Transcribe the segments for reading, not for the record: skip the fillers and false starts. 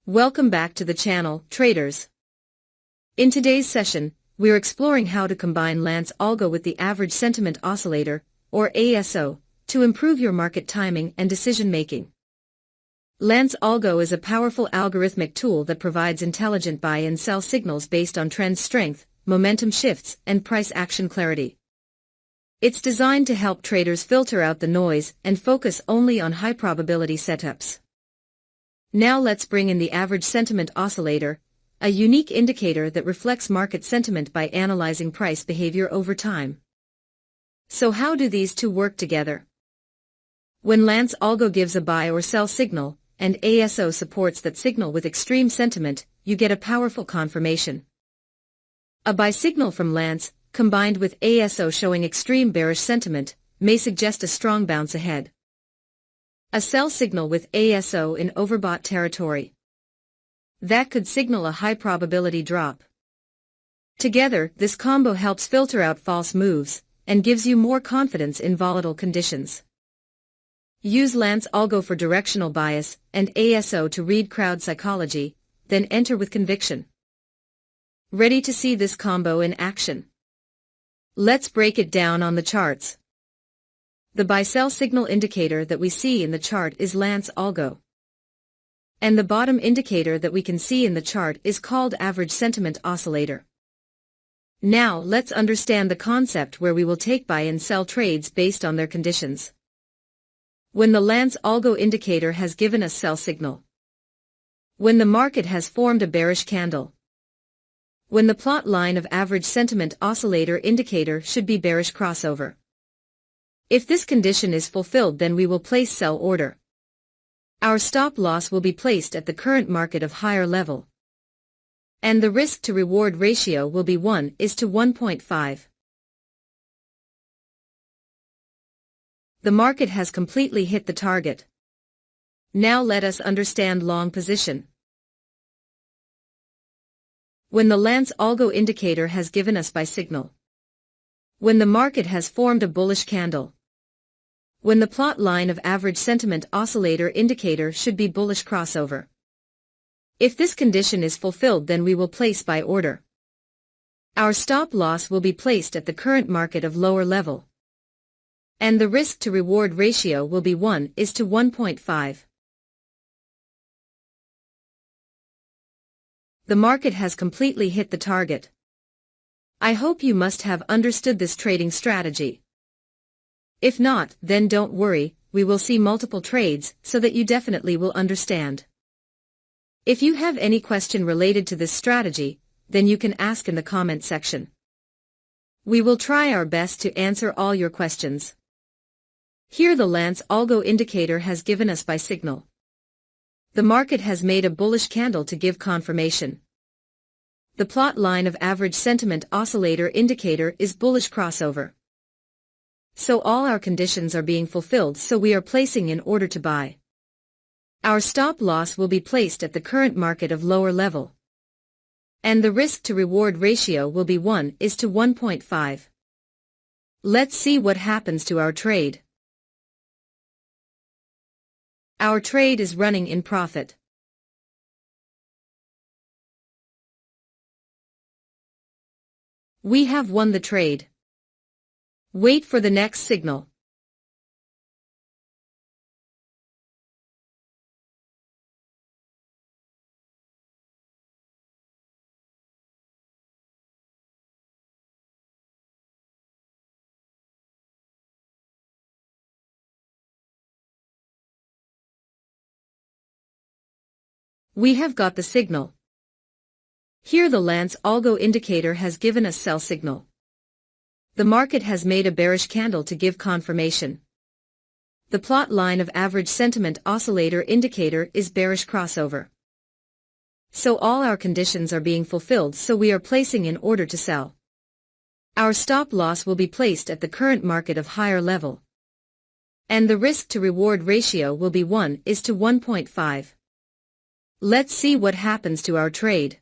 Welcome back to the channel, traders. In today's session, we're exploring how to combine Lance Algo with the Average Sentiment Oscillator, or ASO, to improve your market timing and decision-making. Lance Algo is a powerful algorithmic tool that provides intelligent buy and sell signals based on trend strength, momentum shifts, and price action clarity. It's designed to help traders filter out the noise and focus only on high-probability setups. Now let's bring in the Average Sentiment Oscillator, a unique indicator that reflects market sentiment by analyzing price behavior over time. So how do these two work together? When Lance Algo gives a buy or sell signal, and ASO supports that signal with extreme sentiment, you get a powerful confirmation. A buy signal from Lance, combined with ASO showing extreme bearish sentiment, may suggest a strong bounce ahead. A sell signal with ASO in overbought territory. That could signal a high probability drop. Together, this combo helps filter out false moves, and gives you more confidence in volatile conditions. Use Lance Algo for directional bias, and ASO to read crowd psychology, then enter with conviction. Ready to see this combo in action? Let's break it down on the charts. The buy-sell signal indicator that we see in the chart is Lance Algo. And the bottom indicator that we can see in the chart is called Average Sentiment Oscillator. Now let's understand the concept where we will take buy and sell trades based on their conditions. When the Lance Algo indicator has given us sell signal. When the market has formed a bearish candle. When the plot line of Average Sentiment Oscillator indicator should be bearish crossover. If this condition is fulfilled, then we will place sell order. Our stop loss will be placed at the current market of higher level. And the risk to reward ratio will be 1:1.5. The market has completely hit the target. Now let us understand long position. When the Lance Algo indicator has given us buy signal. When the market has formed a bullish candle. When the plot line of Average Sentiment Oscillator indicator should be bullish crossover. If this condition is fulfilled, then we will place buy order. Our stop loss will be placed at the current market of lower level. And the risk to reward ratio will be 1:1.5. The market has completely hit the target. I hope you must have understood this trading strategy. If not, then don't worry, we will see multiple trades so that you definitely will understand. If you have any question related to this strategy, then you can ask in the comment section. We will try our best to answer all your questions. Here the Lance Algo indicator has given us buy signal. The market has made a bullish candle to give confirmation. The plot line of Average Sentiment Oscillator indicator is bullish crossover. So all our conditions are being fulfilled, so we are placing in order to buy. Our stop loss will be placed at the current market of lower level. And the risk to reward ratio will be 1:1.5. Let's see what happens to our trade. Our trade is running in profit. We have won the trade. Wait for the next signal. We have got the signal. Here the Lance Algo indicator has given us sell signal. The market has made a bearish candle to give confirmation. The plot line of Average Sentiment Oscillator indicator is bearish crossover. So all our conditions are being fulfilled, so we are placing in order to sell. Our stop loss will be placed at the current market of higher level. And the risk to reward ratio will be 1:1.5. Let's see what happens to our trade.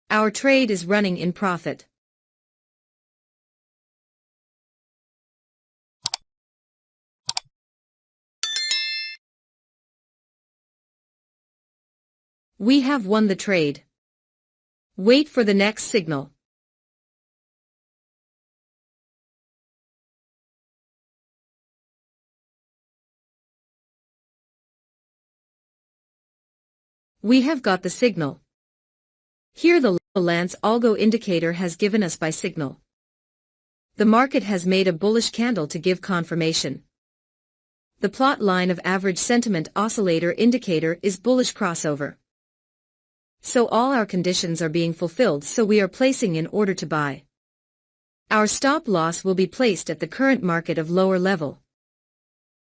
Our trade is running in profit. We have won the trade. Wait for the next signal. We have got the signal. Here the Lance Algo indicator has given us buy signal. The market has made a bullish candle to give confirmation. The plot line of Average Sentiment Oscillator indicator is bullish crossover. So all our conditions are being fulfilled, so we are placing in order to buy. Our stop loss will be placed at the current market of lower level.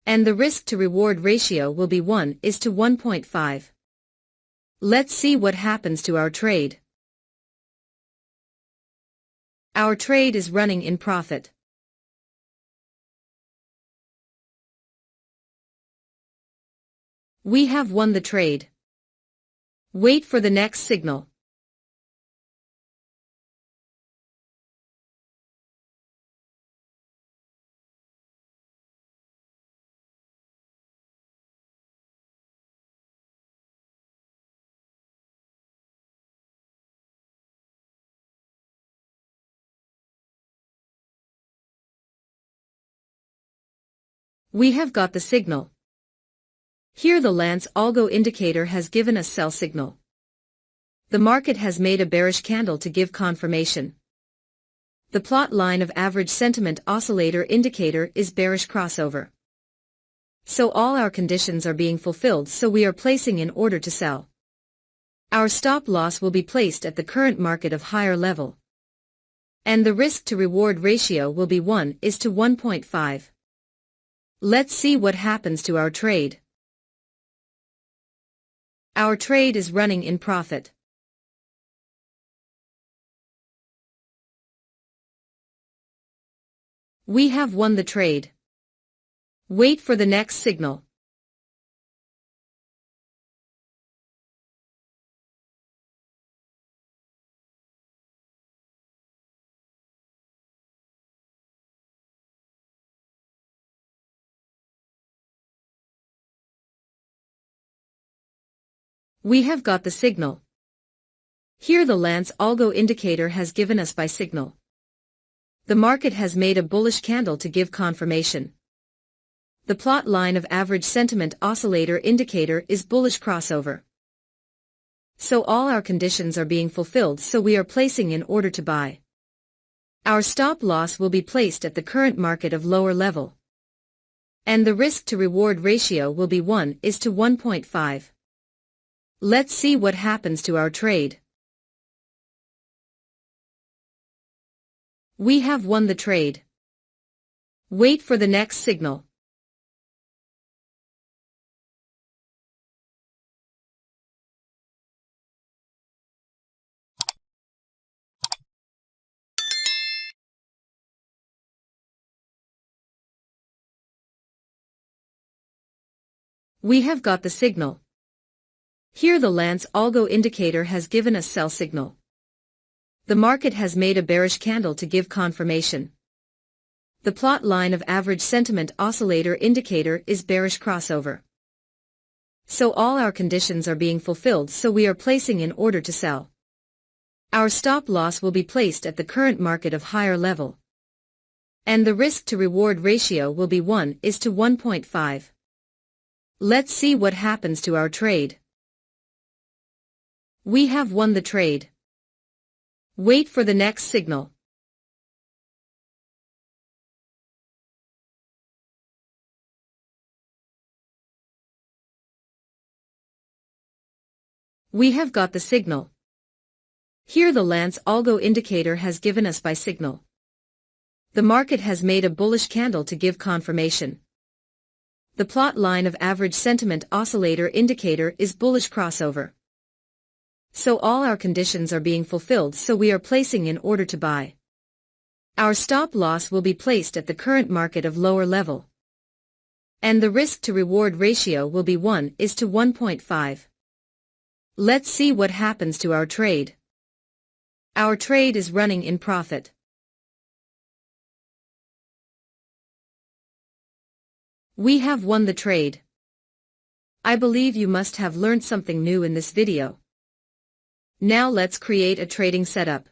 And the risk to reward ratio will be 1:1.5. Let's see what happens to our trade. Our trade is running in profit. We have won the trade. Wait for the next signal. We have got the signal. Here the Lance Algo indicator has given us sell signal. The market has made a bearish candle to give confirmation. The plot line of Average Sentiment Oscillator indicator is bearish crossover. So all our conditions are being fulfilled, so we are placing in order to sell. Our stop loss will be placed at the current market of higher level. And the risk to reward ratio will be 1:1.5. Let's see what happens to our trade. Our trade is running in profit. We have won the trade. Wait for the next signal. We have got the signal. Here the Lance Algo indicator has given us buy signal. The market has made a bullish candle to give confirmation. The plot line of Average Sentiment Oscillator indicator is bullish crossover. So all our conditions are being fulfilled, so we are placing in order to buy. Our stop loss will be placed at the current market of lower level. And the risk to reward ratio will be 1:1.5. Let's see what happens to our trade. We have won the trade. Wait for the next signal. We have got the signal. Here the Lance Algo indicator has given us sell signal. The market has made a bearish candle to give confirmation. The plot line of Average Sentiment Oscillator indicator is bearish crossover. So all our conditions are being fulfilled, so we are placing in order to sell. Our stop loss will be placed at the current market of higher level. And the risk to reward ratio will be 1:1.5. Let's see what happens to our trade. We have won the trade. Wait for the next signal. We have got the signal. Here the Lance Algo indicator has given us buy signal. The market has made a bullish candle to give confirmation. The plot line of Average Sentiment Oscillator indicator is bullish crossover. So all our conditions are being fulfilled, so we are placing in order to buy. Our stop loss will be placed at the current market of lower level. And the risk to reward ratio will be 1:1.5. Let's see what happens to our trade. Our trade is running in profit. We have won the trade. I believe you must have learned something new in this video. Now let's create a trading setup.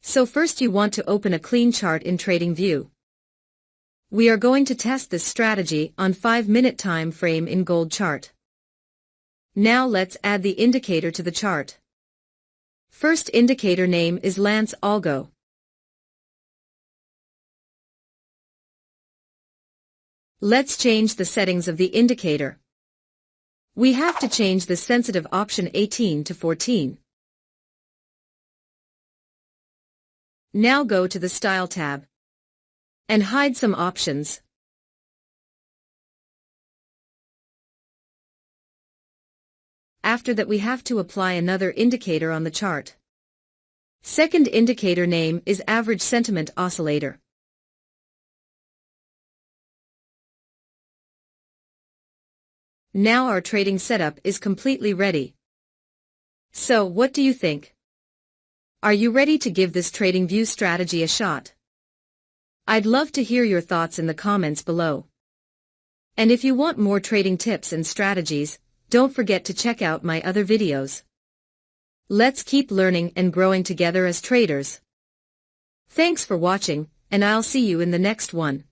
So first you want to open a clean chart in TradingView. We are going to test this strategy on 5-minute time frame in gold chart. Now let's add the indicator to the chart. First indicator name is Lance Algo. Let's change the settings of the indicator. We have to change the sensitive option 18 to 14. Now go to the Style tab and hide some options. After that we have to apply another indicator on the chart. Second indicator name is Average Sentiment Oscillator. Now our trading setup is completely ready. So what do you think? Are you ready to give this TradingView strategy a shot? I'd love to hear your thoughts in the comments below. And if you want more trading tips and strategies, don't forget to check out my other videos. Let's keep learning and growing together as traders. Thanks for watching, and I'll see you in the next one.